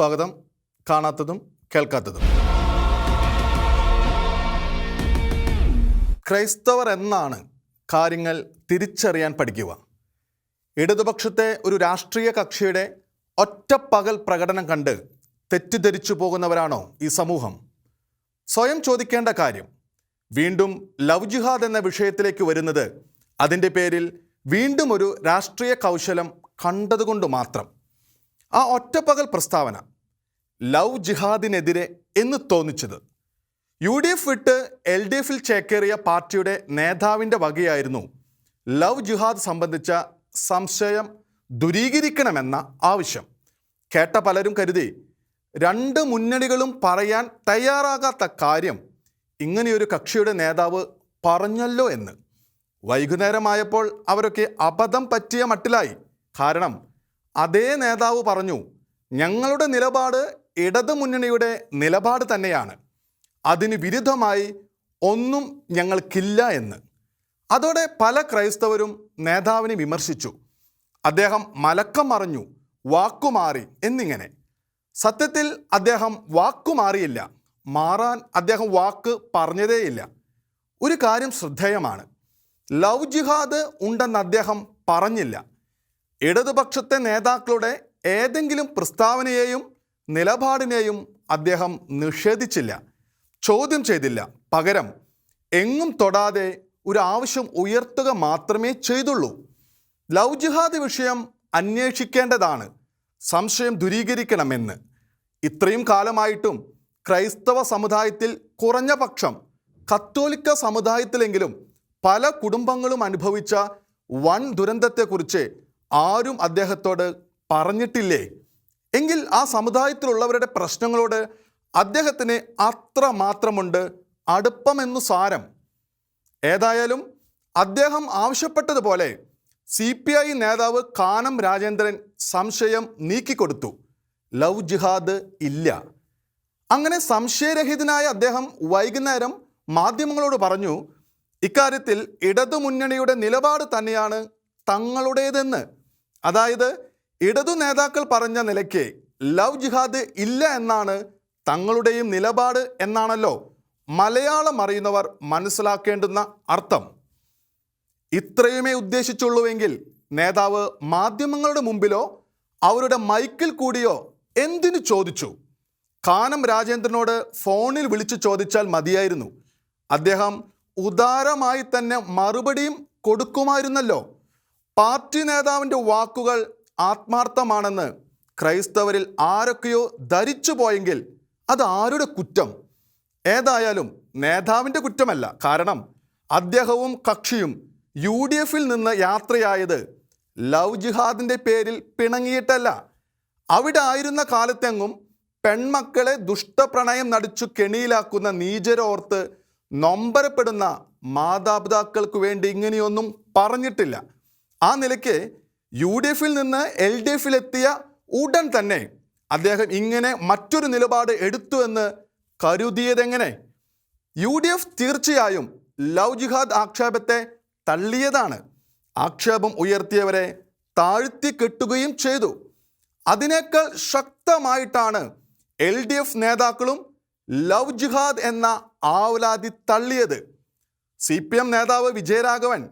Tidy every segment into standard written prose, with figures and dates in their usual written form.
സ്വാഗതം. കാണാത്തതും കേൾക്കാത്തതും. ക്രൈസ്തവർ എന്നാണ് കാര്യങ്ങൾ തിരിച്ചറിയാൻ പഠിക്കുക. ഇടതുപക്ഷത്തെ ഒരു രാഷ്ട്രീയ കക്ഷിയുടെ ഒറ്റപ്പകൽ പ്രകടനം കണ്ട് തെറ്റിദ്ധരിച്ചു പോകുന്നവരാണോ ഈ സമൂഹം? സ്വയം ചോദിക്കേണ്ട കാര്യം. വീണ്ടും ലവ് ജിഹാദ് എന്ന വിഷയത്തിലേക്ക് വരുന്നത് അതിൻ്റെ പേരിൽ വീണ്ടും ഒരു രാഷ്ട്രീയ കൗശലം കണ്ടതുകൊണ്ട് മാത്രം. ആ ഒറ്റപ്പകൽ പ്രസ്താവന ലവ് ജിഹാദിനെതിരെ എന്ന് തോന്നിച്ചത് UDF വിട്ട് LDFിൽ ചേക്കേറിയ പാർട്ടിയുടെ നേതാവിൻ്റെ വകയായിരുന്നു ലവ് ജിഹാദ് സംബന്ധിച്ച സംശയം ദൂരീകരിക്കണമെന്ന ആവശ്യം. കേട്ട പലരും കരുതി രണ്ട് മുന്നണികളും പറയാൻ തയ്യാറാകാത്ത കാര്യം ഇങ്ങനെയൊരു കക്ഷിയുടെ നേതാവ് പറഞ്ഞല്ലോ എന്ന്. വൈകുന്നേരമായപ്പോൾ അവരൊക്കെ അബദ്ധം പറ്റിയ മട്ടിലായി. കാരണം അതേ നേതാവ് പറഞ്ഞു, ഞങ്ങളുടെ നിലപാട് ഇടതു മുന്നണിയുടെ നിലപാട് തന്നെയാണ്, അതിന് വിരുദ്ധമായി ഒന്നും ഞങ്ങൾക്കില്ല എന്ന്. അതോടെ പല ക്രൈസ്തവരും നേതാവിനെ വിമർശിച്ചു. അദ്ദേഹം മലക്കം മറിഞ്ഞു, വാക്കുമാറി എന്നിങ്ങനെ. സത്യത്തിൽ അദ്ദേഹം വാക്കുമാറിയില്ല, മാറാൻ അദ്ദേഹം വാക്ക് പറഞ്ഞതേയില്ല. ഒരു കാര്യം ശ്രദ്ധേയമാണ്, ലവ് ജിഹാദ് ഉണ്ടെന്ന് അദ്ദേഹം പറഞ്ഞില്ല. ഇടതുപക്ഷത്തെ നേതാക്കളുടെ ഏതെങ്കിലും പ്രസ്താവനയെയും നിലപാടിനെയും അദ്ദേഹം നിഷേധിച്ചില്ല, ചോദ്യം ചെയ്തില്ല. പകരം എങ്ങും തൊടാതെ ഒരു ആവശ്യം ഉയർത്തുക മാത്രമേ ചെയ്തുള്ളൂ. ലവ് ജിഹാദ് വിഷയം അന്വേഷിക്കേണ്ടതാണ്, സംശയം ദൂരീകരിക്കണമെന്ന്. ഇത്രയും കാലമായിട്ടും ക്രൈസ്തവ സമുദായത്തിൽ കുറഞ്ഞ പക്ഷം കത്തോലിക്ക സമുദായത്തിലെങ്കിലും പല കുടുംബങ്ങളും അനുഭവിച്ച വൻ ദുരന്തത്തെക്കുറിച്ച് ആരും അദ്ദേഹത്തോട് പറഞ്ഞിട്ടില്ലേ? എങ്കിൽ ആ സമുദായത്തിലുള്ളവരുടെ പ്രശ്നങ്ങളോട് അദ്ദേഹത്തിന് അത്ര മാത്രമുണ്ട് അടുപ്പമെന്നു സാരം. ഏതായാലും അദ്ദേഹം ആവശ്യപ്പെട്ടതുപോലെ CPI നേതാവ് കാനം രാജേന്ദ്രൻ സംശയം നീക്കിക്കൊടുത്തു. ലവ് ജിഹാദ് ഇല്ല. അങ്ങനെ സംശയരഹിതനായ അദ്ദേഹം വൈകുന്നേരം മാധ്യമങ്ങളോട് പറഞ്ഞു, ഇക്കാര്യത്തിൽ ഇടതുമുന്നണിയുടെ നിലപാട് തന്നെയാണ് തങ്ങളുടേതെന്ന്. അതായത് ഇടതു നേതാക്കൾ പറഞ്ഞ നിലയ്ക്ക് ലവ് ജിഹാദ് ഇല്ല എന്നാണ് തങ്ങളുടെയും നിലപാട് എന്നാണല്ലോ മലയാളം അറിയുന്നവർ മനസ്സിലാക്കേണ്ടുന്ന അർത്ഥം. ഇത്രയുമേ ഉദ്ദേശിച്ചുള്ളൂവെങ്കിൽ നേതാവ് മാധ്യമങ്ങളുടെ മുമ്പിലോ അവരുടെ മൈക്കിൽ കൂടിയോ എന്തിനു ചോദിച്ചു? കാനം രാജേന്ദ്രനോട് ഫോണിൽ വിളിച്ചു ചോദിച്ചാൽ മതിയായിരുന്നു. അദ്ദേഹം ഉദാരമായി തന്നെ മറുപടിയും കൊടുക്കുമായിരുന്നല്ലോ. പാർട്ടി നേതാവിൻ്റെ വാക്കുകൾ ആത്മാർത്ഥമാണെന്ന് ക്രൈസ്തവരിൽ ആരൊക്കെയോ ധരിച്ചു പോയെങ്കിൽ അത് ആരുടെ കുറ്റം? ഏതായാലും നേതാവിൻ്റെ കുറ്റമല്ല. കാരണം അദ്ദേഹവും കക്ഷിയും UDFിൽ നിന്ന് യാത്രയായത് ലവ് ജിഹാദിൻ്റെ പേരിൽ പിണങ്ങിയിട്ടല്ല. അവിടെ ആയിരുന്ന കാലത്തെങ്ങും പെൺമക്കളെ ദുഷ്ടപ്രണയം നടിച്ചു കെണിയിലാക്കുന്ന നീചരോർത്ത് നൊമ്പരപ്പെടുന്ന മാതാപിതാക്കൾക്ക് വേണ്ടി ഇങ്ങനെയൊന്നും പറഞ്ഞിട്ടില്ല. ആ നിലയ്ക്ക് UDFിൽ നിന്ന് LDFിലെത്തിയ ഉടൻ തന്നെ അദ്ദേഹം ഇങ്ങനെ മറ്റൊരു നിലപാട് എടുത്തു എന്ന് കരുതിയതെങ്ങനെ? UDF തീർച്ചയായും ലവ് ജിഹാദ് ആക്ഷേപത്തെ തള്ളിയതാണ്. ആക്ഷേപം ഉയർത്തിയവരെ താഴ്ത്തി കെട്ടുകയും ചെയ്തു. അതിനേക്കാൾ ശക്തമായിട്ടാണ് LDF നേതാക്കളും ലവ് ജിഹാദ് എന്ന ആവലാതി തള്ളിയത്. CPM നേതാവ് വിജയരാഘവൻ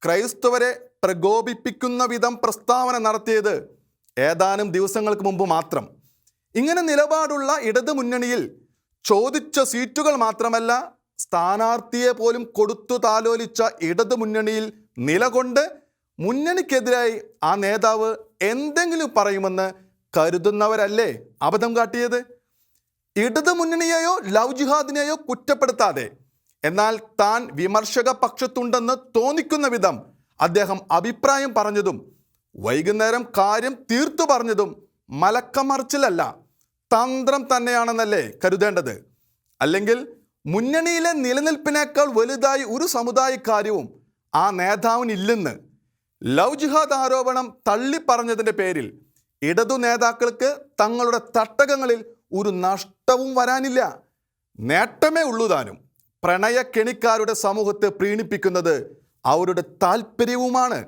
ക്രൈസ്തവരെ പ്രകോപിപ്പിക്കുന്ന വിധം പ്രസ്താവന നടത്തിയത് ഏതാനും ദിവസങ്ങൾക്ക് മുമ്പ് മാത്രം. ഇങ്ങനെ നിലപാടുള്ള ഇടതു മുന്നണിയിൽ ചോദിച്ച സീറ്റുകൾ മാത്രമല്ല, സ്ഥാനാർത്ഥിയെ പോലും കൊടുത്തു താലോലിച്ച ഇടതു മുന്നണിയിൽ നിലകൊണ്ട് മുന്നണിക്കെതിരായി ആ നേതാവ് എന്തെങ്കിലും പറയുമെന്ന് കരുതുന്നവരല്ലേ അബദ്ധം കാട്ടിയത്? ഇടതു മുന്നണിയെയോ ലവ് ജിഹാദിനെയോ കുറ്റപ്പെടുത്താതെ, എന്നാൽ താൻ വിമർശക പക്ഷത്തുണ്ടെന്ന് തോന്നിക്കുന്ന വിധം അദ്ദേഹം അഭിപ്രായം പറഞ്ഞതും വൈകുന്നേരം കാര്യം തീർത്തു പറഞ്ഞതും മലക്കമറിച്ചിലല്ല, തന്ത്രം തന്നെയാണെന്നല്ലേ കരുതേണ്ടത്? അല്ലെങ്കിൽ മുന്നണിയിലെ നിലനിൽപ്പിനേക്കാൾ വലുതായി ഒരു സമുദായ കാര്യവും ആ നേതാവിനില്ലെന്ന് ലവ് ജിഹാദ് ആരോപണം തള്ളിപ്പറഞ്ഞതിൻ്റെ പേരിൽ ഇടതു നേതാക്കൾക്ക് തങ്ങളുടെ തട്ടകങ്ങളിൽ ഒരു നഷ്ടവും വരാനില്ല, നേട്ടമേ ഉള്ളുതാനും. പ്രണയക്കെണിക്കാരുടെ സമൂഹത്തെ പ്രീണിപ്പിക്കുന്നത് അവരുടെ താല്പര്യവുമാണ്.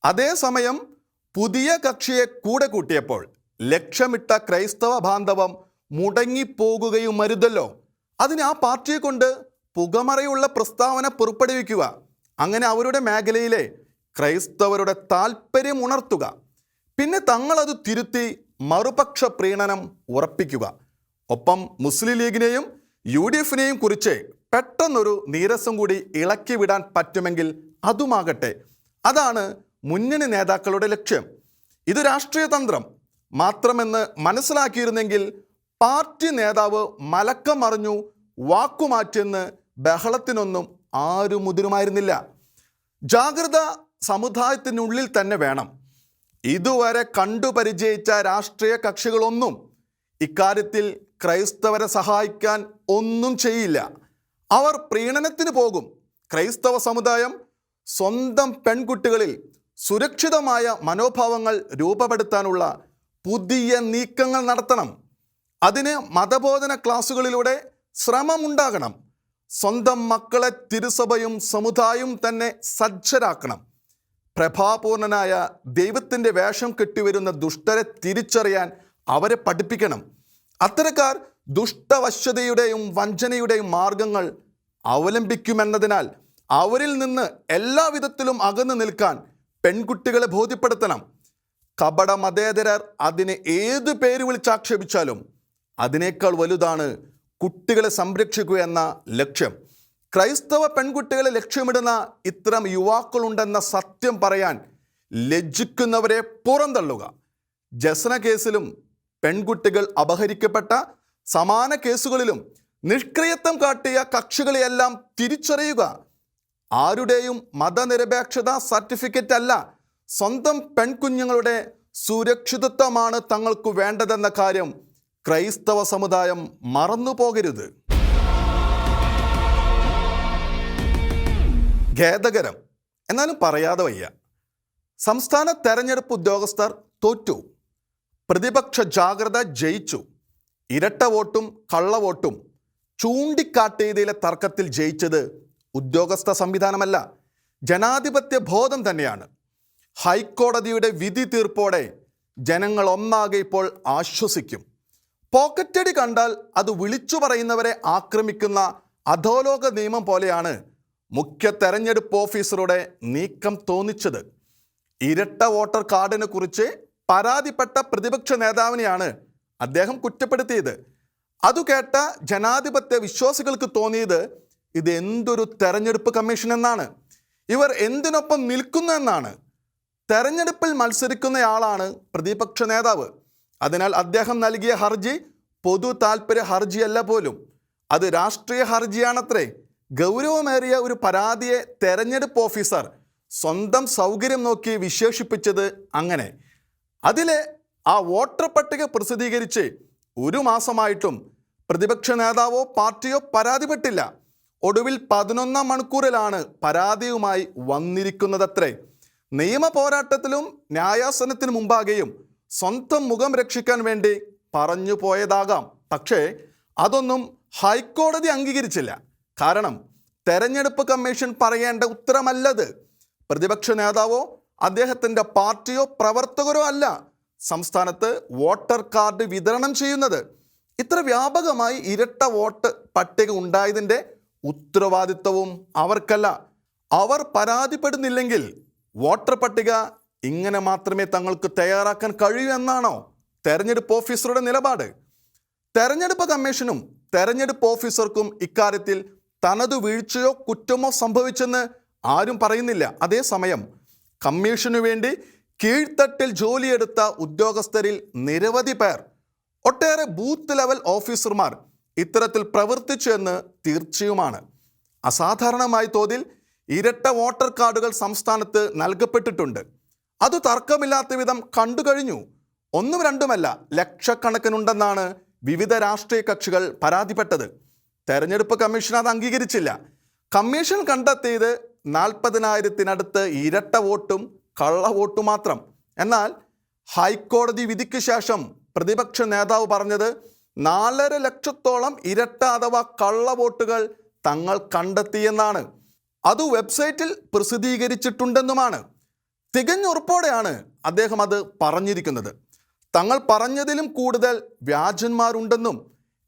അതേസമയം പുതിയ കക്ഷിയെ കൂടെ കൂട്ടിയപ്പോൾ ലക്ഷ്യമിട്ട ക്രൈസ്തവ ബാന്ധവം മുടങ്ങിപ്പോകുകയും അരുതല്ലോ. അതിന് ആ പാർട്ടിയെ കൊണ്ട് പുകമറയുള്ള പ്രസ്താവന പുറപ്പെടുവിക്കുക, അങ്ങനെ അവരുടെ മേഖലയിലെ ക്രൈസ്തവരുടെ താല്പര്യം ഉണർത്തുക, പിന്നെ തങ്ങളത് തിരുത്തി മറുപക്ഷ പ്രീണനം ഉറപ്പിക്കുക. ഒപ്പം മുസ്ലിം ലീഗിനെയും UDF കുറിച്ച് പെട്ടെന്നൊരു നീരസം കൂടി ഇളക്കി വിടാൻ പറ്റുമെങ്കിൽ അതുമാകട്ടെ. അതാണ് മുന്നണി നേതാക്കളുടെ ലക്ഷ്യം. ഇത് രാഷ്ട്രീയ തന്ത്രം മാത്രമെന്ന് മനസ്സിലാക്കിയിരുന്നെങ്കിൽ പാർട്ടി നേതാവ് മലക്കം മറിഞ്ഞു വാക്കുമാറ്റിയെന്ന് ബഹളത്തിനൊന്നും ആരും മുതിരുമായിരുന്നില്ല. ജാഗ്രത സമുദായത്തിനുള്ളിൽ തന്നെ വേണം. ഇതുവരെ കണ്ടുപരിചയിച്ച രാഷ്ട്രീയ കക്ഷികളൊന്നും ഇക്കാര്യത്തിൽ ക്രൈസ്തവരെ സഹായിക്കാൻ ഒന്നും ചെയ്യില്ല. അവർ പ്രീണനത്തിന് പോകും. ക്രൈസ്തവ സമുദായം സ്വന്തം പെൺകുട്ടികളിൽ സുരക്ഷിതമായ മനോഭാവങ്ങൾ രൂപപ്പെടുത്താനുള്ള പുതിയ നീക്കങ്ങൾ നടത്തണം. അതിന് മതബോധന ക്ലാസുകളിലൂടെ ശ്രമമുണ്ടാകണം. സ്വന്തം മക്കളെ തിരുസഭയും സമുദായവും തന്നെ സജ്ജരാക്കണം. പ്രഭാപൂർണനായ ദൈവത്തിൻ്റെ വേഷം കെട്ടിവരുന്ന ദുഷ്ടരെ തിരിച്ചറിയാൻ അവരെ പഠിപ്പിക്കണം. അത്തരക്കാർ ദുഷ്ടവശ്യതയുടെയും വഞ്ചനയുടെയും മാർഗങ്ങൾ അവലംബിക്കുമെന്നതിനാൽ അവരിൽ നിന്ന് എല്ലാവിധത്തിലും അകന്നു നിൽക്കാൻ പെൺകുട്ടികളെ ബോധ്യപ്പെടുത്തണം. കപട മതേതരർ അതിനെ ഏത് പേര് വിളിച്ചാക്ഷേപിച്ചാലും അതിനേക്കാൾ വലുതാണ് കുട്ടികളെ സംരക്ഷിക്കുക എന്ന ലക്ഷ്യം. ക്രൈസ്തവ പെൺകുട്ടികളെ ലക്ഷ്യമിടുന്ന ഇത്തരം യുവാക്കളുണ്ടെന്ന സത്യം പറയാൻ ലജ്ജിക്കുന്നവരെ പുറന്തള്ളുക. ജസ്ന കേസിലും പെൺകുട്ടികൾ അപഹരിക്കപ്പെട്ട സമാന കേസുകളിലും നിഷ്ക്രിയത്വം കാട്ടിയ കക്ഷികളെയെല്ലാം തിരിച്ചറിയുക. ആരുടെയും മതനിരപേക്ഷത സർട്ടിഫിക്കറ്റ് അല്ല, സ്വന്തം പെൺകുഞ്ഞുങ്ങളുടെ സുരക്ഷിതത്വമാണ് തങ്ങൾക്ക് വേണ്ടതെന്ന കാര്യം ക്രൈസ്തവ സമുദായം മറന്നു പോകരുത്. ഖേദകരം, എന്നാലും പറയാതെ വയ്യ. സംസ്ഥാന തെരഞ്ഞെടുപ്പ് ഉദ്യോഗസ്ഥർ തോറ്റു. പ്രതിപക്ഷ ജാഗ്രത ജയിച്ചു. ഇരട്ട വോട്ടും കള്ളവോട്ടും ചൂണ്ടിക്കാട്ടിയതിലെ തർക്കത്തിൽ ജയിച്ചത് ഉദ്യോഗസ്ഥ സംവിധാനമല്ല, ജനാധിപത്യ ബോധം തന്നെയാണ്. ഹൈക്കോടതിയുടെ വിധി തീർപ്പോടെ ജനങ്ങൾ ഒന്നാകെ ഇപ്പോൾ ആശ്വസിക്കും. പോക്കറ്റടി കണ്ടാൽ അത് വിളിച്ചു പറയുന്നവരെ ആക്രമിക്കുന്ന അധോലോക നിയമം പോലെയാണ് മുഖ്യ തെരഞ്ഞെടുപ്പ് ഓഫീസറുടെ നീക്കം തോന്നിച്ചത്. ഇരട്ട വോട്ടർ കാർഡിനെ കുറിച്ച് പരാതിപ്പെട്ട പ്രതിപക്ഷ നേതാവിനെയാണ് അദ്ദേഹം കുറ്റപ്പെടുത്തിയത്. അതു കേട്ട ജനാധിപത്യ വിശ്വാസികൾക്ക് തോന്നിയത് ഇത് എന്തൊരു തെരഞ്ഞെടുപ്പ് കമ്മീഷൻ എന്നാണ്, ഇവർ എന്തിനൊപ്പം നിൽക്കുന്നു എന്നാണ്. തെരഞ്ഞെടുപ്പിൽ മത്സരിക്കുന്നയാളാണ് പ്രതിപക്ഷ നേതാവ്. അതിനാൽ അദ്ദേഹം നൽകിയ ഹർജി പൊതു താൽപ്പര്യ ഹർജിയല്ല പോലും, അത് രാഷ്ട്രീയ ഹർജിയാണത്രേ. ഗൗരവമേറിയ ഒരു പരാതിയെ തെരഞ്ഞെടുപ്പ് ഓഫീസർ സ്വന്തം സൗകര്യം നോക്കി വിശേഷിപ്പിച്ചത് അങ്ങനെ. അതിലെ ആ വോട്ടർ പട്ടിക പ്രസിദ്ധീകരിച്ച് 1 മാസമായിട്ടും പ്രതിപക്ഷ നേതാവോ പാർട്ടിയോ പരാതിപ്പെട്ടില്ല. ഒടുവിൽ 11-ാം മണിക്കൂറിലാണ് പരാതിയുമായി വന്നിരിക്കുന്നതത്രേ. നിയമ പോരാട്ടത്തിലും ന്യായാസനത്തിന് മുമ്പാകെയും സ്വന്തം മുഖം രക്ഷിക്കാൻ വേണ്ടി പറഞ്ഞു പോയതാകാം. പക്ഷേ അതൊന്നും ഹൈക്കോടതി അംഗീകരിച്ചില്ല. കാരണം തെരഞ്ഞെടുപ്പ് കമ്മീഷൻ പറയേണ്ട ഉത്തരമല്ലത്. പ്രതിപക്ഷ നേതാവോ അദ്ദേഹത്തിൻ്റെ പാർട്ടിയോ പ്രവർത്തകരോ അല്ല സംസ്ഥാനത്ത് വോട്ടർ കാർഡ് വിതരണം ചെയ്യുന്നത്. ഇത്ര വ്യാപകമായി ഇരട്ട വോട്ട് പട്ടിക ഉണ്ടായതിൻ്റെ ഉത്തരവാദിത്വവും അവർക്കല്ല. അവർ പരാതിപ്പെടുന്നില്ലെങ്കിൽ വോട്ടർ പട്ടിക ഇങ്ങനെ മാത്രമേ തങ്ങൾക്ക് തയ്യാറാക്കാൻ കഴിയൂ എന്നാണോ തെരഞ്ഞെടുപ്പ് ഓഫീസറുടെ നിലപാട്? തെരഞ്ഞെടുപ്പ് കമ്മീഷനും തെരഞ്ഞെടുപ്പ് ഓഫീസർക്കും ഇക്കാര്യത്തിൽ തനതു വീഴ്ചയോ കുറ്റമോ സംഭവിച്ചെന്ന് ആരും പറയുന്നില്ല. അതേസമയം കമ്മീഷനു വേണ്ടി കീഴ്ത്തട്ടിൽ ജോലിയെടുത്ത ഉദ്യോഗസ്ഥരിൽ നിരവധി പേർ, ഒട്ടേറെ ബൂത്ത് ലെവൽ ഓഫീസർമാർ ഇത്തരത്തിൽ പ്രവർത്തിച്ചു എന്ന് തീർച്ചയുമാണ്. അസാധാരണമായ തോതിൽ ഇരട്ട വോട്ടർ കാർഡുകൾ സംസ്ഥാനത്ത് നൽകപ്പെട്ടിട്ടുണ്ട്. അത് തർക്കമില്ലാത്ത വിധം കണ്ടു കഴിഞ്ഞു. 1-2 ലക്ഷക്കണക്കിനുണ്ടെന്നാണ് വിവിധ രാഷ്ട്രീയ കക്ഷികൾ പരാതിപ്പെട്ടത്. തെരഞ്ഞെടുപ്പ് കമ്മീഷൻ അത് അംഗീകരിച്ചില്ല. കമ്മീഷൻ കണ്ടെത്തിയത് 40,000-നടുത്ത് ഇരട്ട വോട്ടും കള്ളവോട്ടും മാത്രം. എന്നാൽ ഹൈക്കോടതി വിധിക്ക് ശേഷം പ്രതിപക്ഷ നേതാവ് പറഞ്ഞത് 4.5 ലക്ഷത്തോളം ഇരട്ട അഥവാ കള്ളവോട്ടുകൾ തങ്ങൾ കണ്ടെത്തിയെന്നാണ്. അത് വെബ്സൈറ്റിൽ പ്രസിദ്ധീകരിച്ചിട്ടുണ്ടെന്നുമാണ്. തികഞ്ഞ ഉറപ്പോടെയാണ് അദ്ദേഹം അത് പറഞ്ഞിരിക്കുന്നത്. തങ്ങൾ പറഞ്ഞതിലും കൂടുതൽ വ്യാജന്മാരുണ്ടെന്നും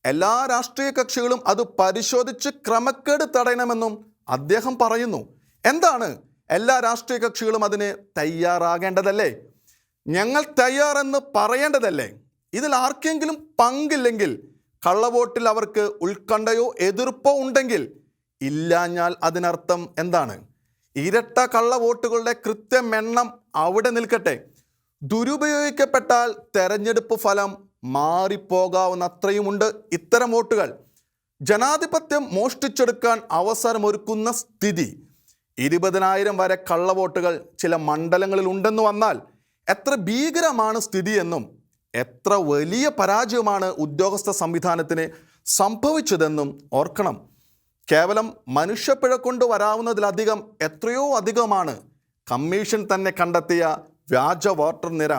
എല്ലാ രാഷ്ട്രീയ കക്ഷികളും അത് പരിശോധിച്ച് ക്രമക്കേട് തടയണമെന്നും അദ്ദേഹം പറയുന്നു. എന്താണ്, എല്ലാ രാഷ്ട്രീയ കക്ഷികളും അതിന് തയ്യാറാകേണ്ടതല്ലേ? ഞങ്ങൾ തയ്യാറെന്ന് പറയേണ്ടതല്ലേ? ഇതിൽ ആർക്കെങ്കിലും പങ്കില്ലെങ്കിൽ, കള്ളവോട്ടിൽ അവർക്ക് ഉത്കണ്ഠയോ എതിർപ്പോ ഉണ്ടെങ്കിൽ, ഇല്ലാഞ്ഞാൽ അതിനർത്ഥം എന്താണ്? ഇരട്ട കള്ളവോട്ടുകളുടെ കൃത്യമെണ്ണം അവിടെ നിൽക്കട്ടെ. ദുരുപയോഗിക്കപ്പെട്ടാൽ തെരഞ്ഞെടുപ്പ് ഫലം മാറിപ്പോകാവുന്നത്രയുമുണ്ട് ഇത്തരം വോട്ടുകൾ. ജനാധിപത്യം മോഷ്ടിച്ചെടുക്കാൻ അവസരമൊരുക്കുന്ന സ്ഥിതി. 20,000 വരെ കള്ളവോട്ടുകൾ ചില മണ്ഡലങ്ങളിൽ ഉണ്ടെന്ന് വന്നാൽ എത്ര ഭീകരമാണ് സ്ഥിതിയെന്നും എത്ര വലിയ പരാജയമാണ് ഉദ്യോഗസ്ഥ സംവിധാനത്തിന് സംഭവിച്ചതെന്നും ഓർക്കണം. കേവലം മനുഷ്യപ്പിഴ കൊണ്ട് വരാവുന്നതിലധികം എത്രയോ അധികമാണ് കമ്മീഷൻ തന്നെ കണ്ടെത്തിയ വ്യാജ വോട്ടർ നിര.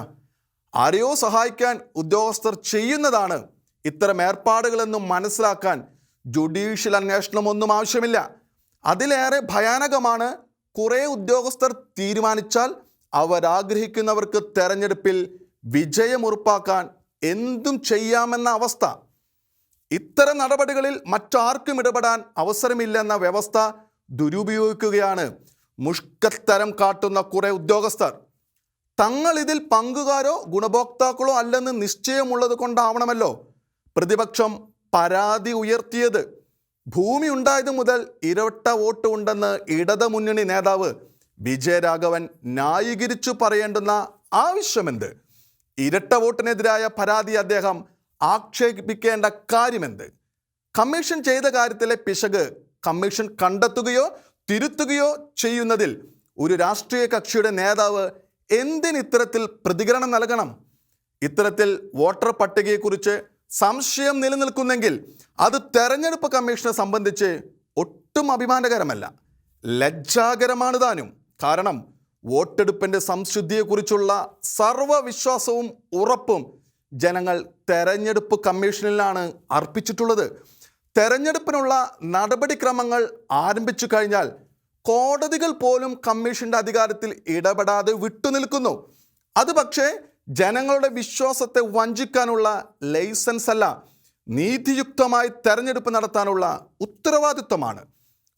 ആരെയോ സഹായിക്കാൻ ഉദ്യോഗസ്ഥർ ചെയ്യുന്നതാണ് ഇത്തരം ഏർപ്പാടുകളെന്നും മനസ്സിലാക്കാൻ ജുഡീഷ്യൽ അന്വേഷണമൊന്നും ആവശ്യമില്ല. അതിലേറെ ഭയാനകമാണ്, കുറേ ഉദ്യോഗസ്ഥർ തീരുമാനിച്ചാൽ അവരാഗ്രഹിക്കുന്നവർക്ക് തെരഞ്ഞെടുപ്പിൽ വിജയമുറപ്പാക്കാൻ എന്തും ചെയ്യാമെന്ന അവസ്ഥ. ഇത്തരം നടപടികളിൽ മറ്റാർക്കും ഇടപെടാൻ അവസരമില്ലെന്ന വ്യവസ്ഥ ദുരുപയോഗിക്കുകയാണ് മുഷ്കത്തരം കാട്ടുന്ന കുറേ ഉദ്യോഗസ്ഥർ. തങ്ങൾ ഇതിൽ പങ്കുകാരോ ഗുണഭോക്താക്കളോ അല്ലെന്ന് നിശ്ചയമുള്ളത് കൊണ്ടാവണമല്ലോ പ്രതിപക്ഷം പരാതി ഉയർത്തിയത്. ഭൂമി ഉണ്ടായത് മുതൽ ഇരട്ട വോട്ട് ഉണ്ടെന്ന് ഇടതുമുന്നണി നേതാവ് വിജയരാഘവൻ ന്യായീകരിച്ചു പറയേണ്ടുന്ന ആവശ്യമെന്ത്? ഇരട്ട വോട്ടിനെതിരായ പരാതി അദ്ദേഹം ആക്ഷേപിക്കേണ്ട കാര്യമെന്ത്? കമ്മീഷൻ ചെയ്ത കാര്യത്തിലെ പിശക് കമ്മീഷൻ കണ്ടെത്തുകയോ തിരുത്തുകയോ ചെയ്യുന്നതിൽ ഒരു രാഷ്ട്രീയ കക്ഷിയുടെ നേതാവ് എന്തിന് ഇത്തരത്തിൽ പ്രതികരണം നൽകണം? ഇത്തരത്തിൽ വോട്ടർ പട്ടികയെക്കുറിച്ച് സംശയം നിലനിൽക്കുന്നെങ്കിൽ അത് തെരഞ്ഞെടുപ്പ് കമ്മീഷനെ സംബന്ധിച്ച് ഒട്ടും അഭിമാനകരമല്ല, ലജ്ജാകരമാണ് താനും. കാരണം വോട്ടെടുപ്പിൻ്റെ സംശുദ്ധിയെക്കുറിച്ചുള്ള സർവ്വവിശ്വാസവും ഉറപ്പും ജനങ്ങൾ തെരഞ്ഞെടുപ്പ് കമ്മീഷനിലാണ് അർപ്പിച്ചിട്ടുള്ളത്. തെരഞ്ഞെടുപ്പിനുള്ള നടപടിക്രമങ്ങൾ ആരംഭിച്ചു കഴിഞ്ഞാൽ കോടതികൾ പോലും കമ്മീഷന്റെ അധികാരത്തിൽ ഇടപെടാതെ വിട്ടുനിൽക്കുന്നു. അത് പക്ഷേ ജനങ്ങളുടെ വിശ്വാസത്തെ വഞ്ചിക്കാനുള്ള ലൈസൻസ് അല്ല, നീതിയുക്തമായി തെരഞ്ഞെടുപ്പ് നടത്താനുള്ള ഉത്തരവാദിത്വമാണ്.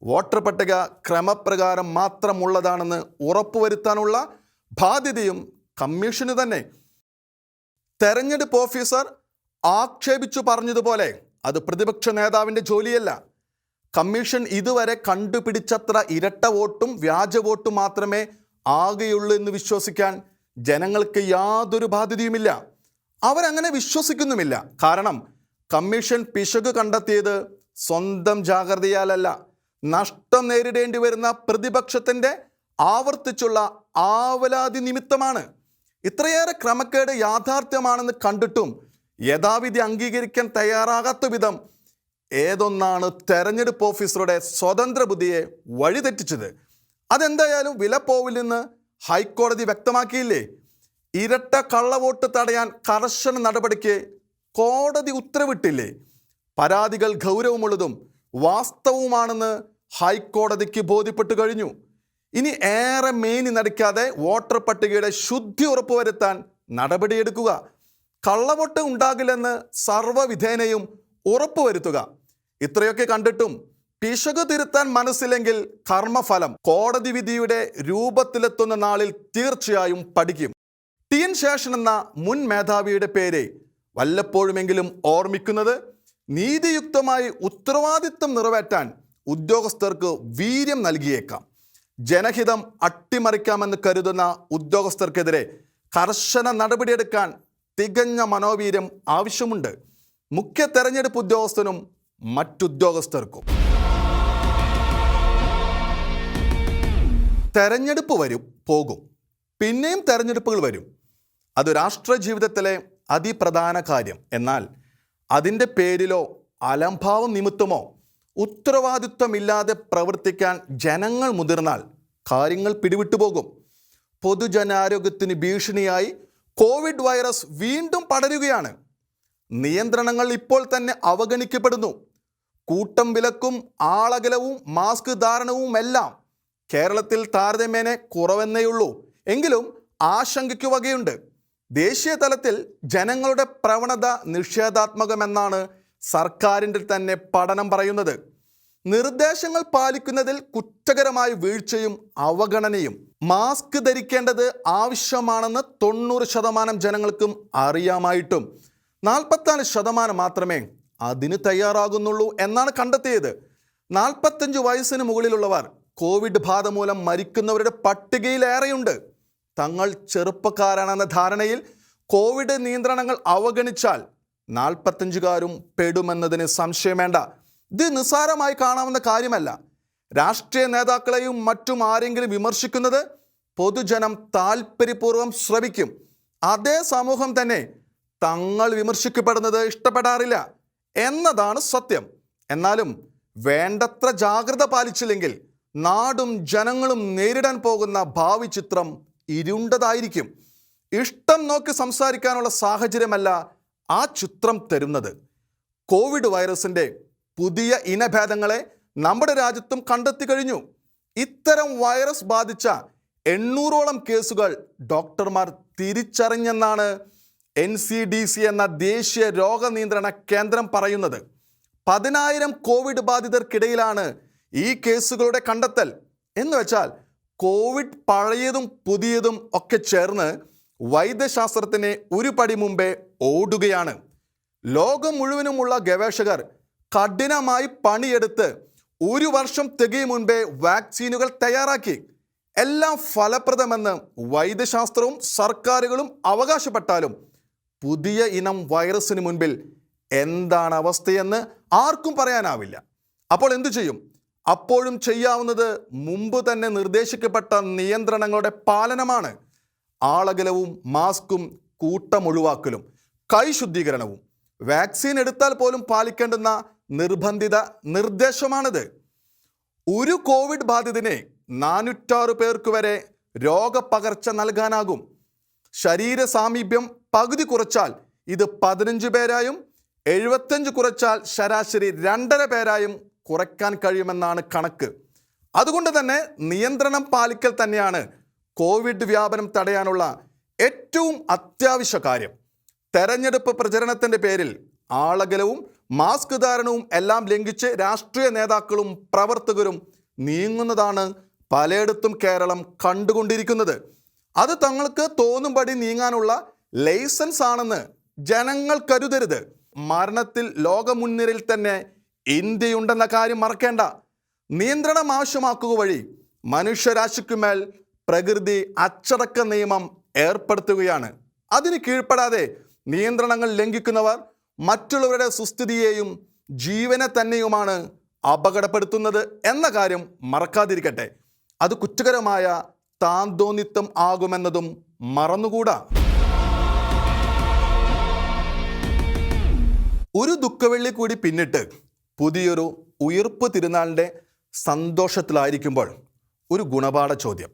വോട്ടർ പട്ടിക ക്രമപ്രകാരം മാത്രമുള്ളതാണെന്ന് ഉറപ്പുവരുത്താനുള്ള ബാധ്യതയും കമ്മീഷന് തന്നെ. തെരഞ്ഞെടുപ്പ് ഓഫീസർ ആക്ഷേപിച്ചു പറഞ്ഞതുപോലെ അത് പ്രതിപക്ഷ നേതാവിൻ്റെ ജോലിയല്ല. കമ്മീഷൻ ഇതുവരെ കണ്ടുപിടിച്ചത്ര ഇരട്ട വോട്ടും വ്യാജ വോട്ടും മാത്രമേ ആകെയുള്ളൂ എന്ന് വിശ്വസിക്കാൻ ജനങ്ങൾക്ക് യാതൊരു ബാധ്യതയുമില്ല. അവരങ്ങനെ വിശ്വസിക്കുന്നുമില്ല. കാരണം കമ്മീഷൻ പിശക് കണ്ടെത്തിയത് സ്വന്തം ജാഗ്രതയാലല്ല, നഷ്ടം നേരിടേണ്ടി വരുന്ന പ്രതിപക്ഷത്തിൻ്റെ ആവർത്തിച്ചുള്ള ആവലാതി നിമിത്തമാണ്. ഇത്രയേറെ ക്രമക്കേട് യാഥാർത്ഥ്യമാണെന്ന് കണ്ടിട്ടും യഥാവിധി അംഗീകരിക്കാൻ തയ്യാറാകാത്ത വിധം ഏതൊന്നാണ് തെരഞ്ഞെടുപ്പ് ഓഫീസറുടെ സ്വതന്ത്ര ബുദ്ധിയെ വഴിതെറ്റിച്ചത്? അതെന്തായാലും വിലപ്പോവില്ലെന്ന് ഹൈക്കോടതി വ്യക്തമാക്കിയില്ലേ? ഇരട്ട കള്ളവോട്ട് തടയാൻ കർശന നടപടിക്ക് കോടതി ഉത്തരവിട്ടില്ലേ? പരാതികൾ ഗൗരവമുള്ളതും വാസ്തവവുമാണെന്ന് ഹൈക്കോടതിക്ക് ബോധ്യപ്പെട്ടു കഴിഞ്ഞു. ഇനി ഏറെ മേനി നടിക്കാതെ വോട്ടർ പട്ടികയുടെ ശുദ്ധി ഉറപ്പുവരുത്താൻ നടപടിയെടുക്കുക. കള്ളവോട്ട് ഉണ്ടാകില്ലെന്ന് സർവ്വവിധേനയും ഉറപ്പുവരുത്തുക. ഇത്രയൊക്കെ കണ്ടിട്ടും പിശക് തിരുത്താൻ മനസ്സില്ലെങ്കിൽ കർമ്മഫലം കോടതി വിധിയുടെ രൂപത്തിലെത്തുന്ന നാളിൽ തീർച്ചയായും പഠിക്കും. ടി.എൻ. ശേഷൻ എന്ന മുൻ മേധാവിയുടെ പേര് വല്ലപ്പോഴുമെങ്കിലും ഓർമ്മിക്കുന്നത് നീതിയുക്തമായി ഉത്തരവാദിത്വം നിറവേറ്റാൻ ഉദ്യോഗസ്ഥർക്ക് വീര്യം നൽകിയേക്കാം. ജനഹിതം അട്ടിമറിക്കാമെന്ന് കരുതുന്ന ഉദ്യോഗസ്ഥർക്കെതിരെ കർശന നടപടിയെടുക്കാൻ തികഞ്ഞ മനോവീര്യം ആവശ്യമുണ്ട്, മുഖ്യ തെരഞ്ഞെടുപ്പ് ഉദ്യോഗസ്ഥനും മറ്റുദ്യോഗസ്ഥർക്കും. തെരഞ്ഞെടുപ്പ് വരും പോകും, പിന്നെയും തെരഞ്ഞെടുപ്പുകൾ വരും. അത് രാഷ്ട്ര ജീവിതത്തിലെ അതിപ്രധാന കാര്യം. എന്നാൽ അതിൻ്റെ പേരിലോ അലംഭാവം നിമിത്തമോ ഉത്തരവാദിത്വമില്ലാതെ പ്രവർത്തിക്കാൻ ജനങ്ങൾ മുതിർന്നാൽ കാര്യങ്ങൾ പിടിവിട്ടുപോകും. പൊതുജനാരോഗ്യത്തിന് ഭീഷണിയായി കോവിഡ് വൈറസ് വീണ്ടും പടരുകയാണ്. നിയന്ത്രണങ്ങൾ ഇപ്പോൾ തന്നെ അവഗണിക്കപ്പെടുന്നു. കൂട്ടം വിലക്കും ആളകലവും മാസ്ക് ധാരണവുമെല്ലാം കേരളത്തിൽ താരതമ്യേന കുറവെന്നേയുള്ളൂ. എങ്കിലും ആശങ്കയ്ക്ക് വകയുണ്ട്. ദേശീയ തലത്തിൽ ജനങ്ങളുടെ പ്രവണത നിഷേധാത്മകമെന്നാണ് സർക്കാരിൻ്റെ തന്നെ പഠനം പറയുന്നത്. നിർദ്ദേശങ്ങൾ പാലിക്കുന്നതിൽ കുറ്റകരമായ വീഴ്ചയും അവഗണനയും. മാസ്ക് ധരിക്കേണ്ടത് ആവശ്യമാണെന്ന് 90% ജനങ്ങൾക്കും അറിയാമായിട്ടും 44% മാത്രമേ അതിന് തയ്യാറാകുന്നുള്ളൂ എന്നാണ് കണ്ടെത്തിയത്. 45 വയസ്സിന് മുകളിലുള്ളവർ കോവിഡ് ബാധ മൂലം മരിക്കുന്നവരുടെ പട്ടികയിലേറെയുണ്ട്. തങ്ങൾ ചെറുപ്പക്കാരാണെന്ന ധാരണയിൽ കോവിഡ് നിയന്ത്രണങ്ങൾ അവഗണിച്ചാൽ 45കാരും പെടുമെന്നതിന് സംശയം വേണ്ട. ഇത് നിസ്സാരമായി കാണാവുന്ന കാര്യമല്ല. രാഷ്ട്രീയ നേതാക്കളെയും മറ്റും ആരെങ്കിലും വിമർശിക്കുന്നത് പൊതുജനം താല്പര്യപൂർവ്വം ശ്രവിക്കും. അതേ സമൂഹം തന്നെ തങ്ങൾ വിമർശിക്കപ്പെടുന്നത് ഇഷ്ടപ്പെടാറില്ല എന്നതാണ് സത്യം. എന്നാലും വേണ്ടത്ര ജാഗ്രത പാലിച്ചില്ലെങ്കിൽ നാടും ജനങ്ങളും നേരിടാൻ പോകുന്ന ഭാവി ചിത്രം ഇരുണ്ടതായിരിക്കും. ഇഷ്ടം നോക്കി സംസാരിക്കാനുള്ള സാഹചര്യമല്ല ആ ചിത്രം തരുന്നത്. കോവിഡ് വൈറസിൻ്റെ പുതിയ ഇനഭേദങ്ങളെ നമ്മുടെ രാജ്യത്തും കണ്ടെത്തി കഴിഞ്ഞു. ഇത്തരം വൈറസ് ബാധിച്ച 800ഓളം കേസുകൾ ഡോക്ടർമാർ തിരിച്ചറിഞ്ഞെന്നാണ് NCDC എന്ന ദേശീയ രോഗനിയന്ത്രണ കേന്ദ്രം പറയുന്നത്. 10,000 കോവിഡ് ബാധിതർക്കിടയിലാണ് ഈ കേസുകളുടെ കണ്ടെത്തൽ. എന്ന് വെച്ചാൽ കോവിഡ് പഴയതും പുതിയതും ഒക്കെ ചേർന്ന് വൈദ്യശാസ്ത്രത്തിന് ഒരു പടി മുമ്പേ ഓടുകയാണ്. ലോകം മുഴുവനുമുള്ള ഗവേഷകർ കഠിനമായി പണിയെടുത്ത് 1 വർഷം തികയും മുൻപേ വാക്സിനുകൾ തയ്യാറാക്കി. എല്ലാം ഫലപ്രദമെന്ന് വൈദ്യശാസ്ത്രവും സർക്കാരുകളും അവകാശപ്പെട്ടാലും പുതിയ ഇനം വൈറസിന് മുൻപിൽ എന്താണ് അവസ്ഥയെന്ന് ആർക്കും പറയാനാവില്ല. അപ്പോൾ എന്തു ചെയ്യും? അപ്പോഴും ചെയ്യാവുന്നത് മുമ്പ് തന്നെ നിർദ്ദേശിക്കപ്പെട്ട നിയന്ത്രണങ്ങളുടെ പാലനമാണ്. ആളകലവും മാസ്കും കൂട്ടമൊഴിവാക്കലും കൈ ശുദ്ധീകരണവും. വാക്സിൻ എടുത്താൽ പോലും പാലിക്കേണ്ടുന്ന നിർബന്ധിത നിർദ്ദേശമാണിത്. ഒരു കോവിഡ് ബാധിതനെ 406 പേർക്ക് വരെ രോഗപകർച്ച നൽകാനാകും. ശരീര സാമീപ്യം പകുതി കുറച്ചാൽ ഇത് 15 പേരായും 75 കുറച്ചാൽ ശരാശരി 2.5 പേരായും കുറയ്ക്കാൻ കഴിയുമെന്നാണ് കണക്ക്. അതുകൊണ്ട് തന്നെ നിയന്ത്രണം പാലിക്കൽ തന്നെയാണ് കോവിഡ് വ്യാപനം തടയാനുള്ള ഏറ്റവും അത്യാവശ്യ കാര്യം. തെരഞ്ഞെടുപ്പ് പ്രചരണത്തിൻ്റെ പേരിൽ ആളകലവും മാസ്ക് ധാരണവും എല്ലാം ലംഘിച്ച് രാഷ്ട്രീയ നേതാക്കളും പ്രവർത്തകരും നീങ്ങുന്നതാണ് പലയിടത്തും കേരളം കണ്ടുകൊണ്ടിരിക്കുന്നത്. അത് തങ്ങൾക്ക് തോന്നുംപടി നീങ്ങാനുള്ള ലൈസൻസ് ആണെന്ന് ജനങ്ങൾ കരുതരുത്. മരണത്തിൽ ലോകമുൻനിരയിൽ തന്നെ ഇന്ത്യയുണ്ടെന്ന കാര്യം മറക്കേണ്ട. നിയന്ത്രണം ആവശ്യമാക്കുക വഴി മനുഷ്യരാശിക്കുമേൽ പ്രകൃതി അച്ചടക്ക നിയമം ഏർപ്പെടുത്തുകയാണ്. അതിന് കീഴ്പ്പെടാതെ നിയന്ത്രണങ്ങൾ ലംഘിക്കുന്നവർ മറ്റുള്ളവരുടെ സുസ്ഥിതിയെയും ജീവനെ തന്നെയുമാണ് അപകടപ്പെടുത്തുന്നത് എന്ന കാര്യം മറക്കാതിരിക്കട്ടെ. അത് കുറ്റകരമായ താന്തോന്നിത്വം ആകുമെന്നതും മറന്നുകൂടാ. ഒരു ദുഃഖവെള്ളി കൂടി പിന്നിട്ട് പുതിയൊരു ഉയിർപ്പ് തിരുനാളിൻ്റെ സന്തോഷത്തിലായിരിക്കുമ്പോൾ ഒരു ഗുണപാഠ ചോദ്യം.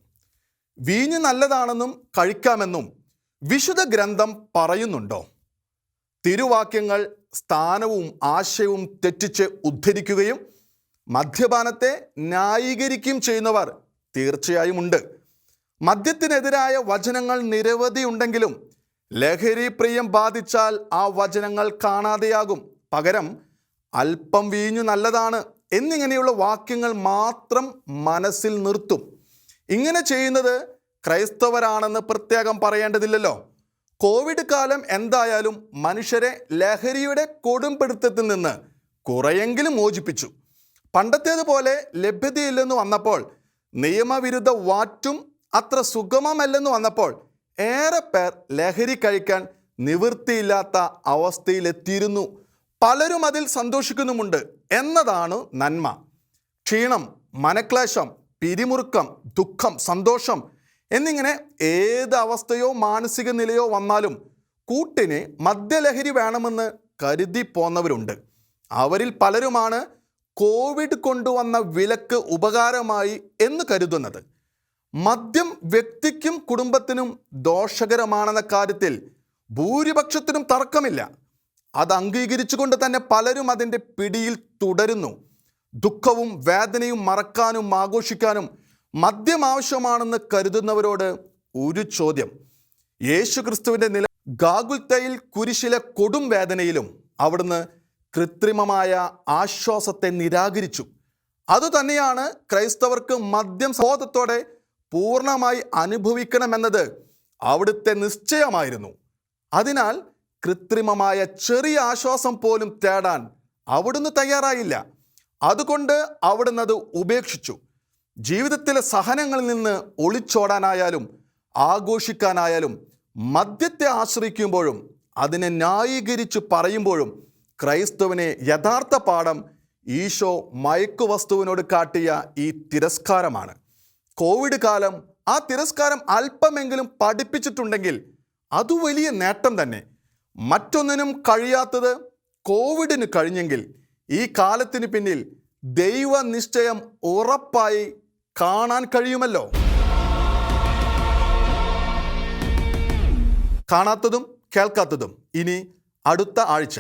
വീഞ്ഞ് നല്ലതാണെന്നും കഴിക്കാമെന്നും വിശുദ്ധ ഗ്രന്ഥം പറയുന്നുണ്ടോ? തിരുവാക്യങ്ങൾ സ്ഥാനവും ആശയവും തെറ്റിച്ച് ഉദ്ധരിക്കുകയും മദ്യപാനത്തെ ന്യായീകരിക്കുകയും ചെയ്യുന്നവർ തീർച്ചയായും ഉണ്ട്. മദ്യത്തിനെതിരായ വചനങ്ങൾ നിരവധിയുണ്ടെങ്കിലും ലഹരി പ്രിയം ബാധിച്ചാൽ ആ വചനങ്ങൾ കാണാതെയാകും. പകരം അല്പം വീഞ്ഞു നല്ലതാണ് എന്നിങ്ങനെയുള്ള വാക്യങ്ങൾ മാത്രം മനസ്സിൽ നിർത്തും. ഇങ്ങനെ ചെയ്യുന്നത് ക്രൈസ്തവരാണെന്ന് പ്രത്യേകം പറയേണ്ടതില്ലല്ലോ. കോവിഡ് കാലം എന്തായാലും മനുഷ്യരെ ലഹരിയുടെ കൊടുംപിടുത്തത്തിൽ നിന്ന് കുറെയെങ്കിലും മോചിപ്പിച്ചു. പണ്ടത്തേതുപോലെ ലഭ്യതയില്ലെന്ന് വന്നപ്പോൾ, നിയമവിരുദ്ധ വാറ്റും അത്ര സുഗമമല്ലെന്ന് വന്നപ്പോൾ ഏറെ പേർ ലഹരി കഴിക്കാൻ നിവൃത്തിയില്ലാത്ത അവസ്ഥയിലെത്തിയിരുന്നു. പലരും അതിൽ സന്തോഷിക്കുന്നുമുണ്ട് എന്നതാണ് നന്മ. ക്ഷീണം, മനക്ലേശം, പിരിമുറുക്കം, ദുഃഖം, സന്തോഷം എന്നിങ്ങനെ ഏത് അവസ്ഥയോ മാനസിക നിലയോ വന്നാലും കൂട്ടിന് മദ്യലഹരി വേണമെന്ന് കരുതി പോന്നവരുണ്ട്. അവരിൽ പലരുമാണ് കോവിഡ് കൊണ്ടുവന്ന വിലക്ക് ഉപകാരമായി എന്ന് കരുതുന്നത്. മദ്യം വ്യക്തിക്കും കുടുംബത്തിനും ദോഷകരമാണെന്ന കാര്യത്തിൽ ഭൂരിപക്ഷത്തിനും തർക്കമില്ല. അത് അംഗീകരിച്ചുകൊണ്ട് തന്നെ പലരും അതിൻ്റെ പിടിയിൽ തുടരുന്നു. ദുഃഖവും വേദനയും മറക്കാനും ആഘോഷിക്കാനും മദ്യം ആവശ്യമാണെന്ന് കരുതുന്നവരോട് ഒരു ചോദ്യം: യേശുക്രിസ്തുവിൻ്റെ നില ഗാഗുൽത്തയിൽ കുരിശിലെ കൊടും വേദനയിലും അവിടുന്ന് കൃത്രിമമായ ആശ്വാസത്തെ നിരാകരിച്ചു. അതുതന്നെയാണ് ക്രൈസ്തവർക്ക് മദ്യം ബോധത്തോടെ പൂർണ്ണമായി അനുഭവിക്കണമെന്നത് അവിടുത്തെ നിശ്ചയമായിരുന്നു. അതിനാൽ കൃത്രിമമായ ചെറിയ ആശ്വാസം പോലും തേടാൻ അവിടുന്ന് തയ്യാറായില്ല. അതുകൊണ്ട് അവിടുന്ന് അത് ഉപേക്ഷിച്ചു. ജീവിതത്തിലെ സഹനങ്ങളിൽ നിന്ന് ഒളിച്ചോടാനായാലും ആഘോഷിക്കാനായാലും മദ്യത്തെ ആശ്രയിക്കുമ്പോഴും അതിനെ ന്യായീകരിച്ച് പറയുമ്പോഴും ക്രൈസ്തവനെ യഥാർത്ഥ പാഠം ഈശോ മയക്കുവസ്തുവിനോട് കാട്ടിയ ഈ തിരസ്കാരമാണ്. കോവിഡ് കാലം ആ തിരസ്കാരം അല്പമെങ്കിലും പഠിപ്പിച്ചിട്ടുണ്ടെങ്കിൽ അത് വലിയ നേട്ടം തന്നെ. മറ്റൊന്നിനും കഴിയാത്തത് കോവിഡിന് കഴിഞ്ഞെങ്കിൽ ഈ കാലത്തിന് പിന്നിൽ ദൈവനിശ്ചയം ഉറപ്പായി കാണാൻ കഴിയുമല്ലോ. കാണാത്തതും കേൾക്കാത്തതും ഇനി അടുത്ത ആഴ്ച.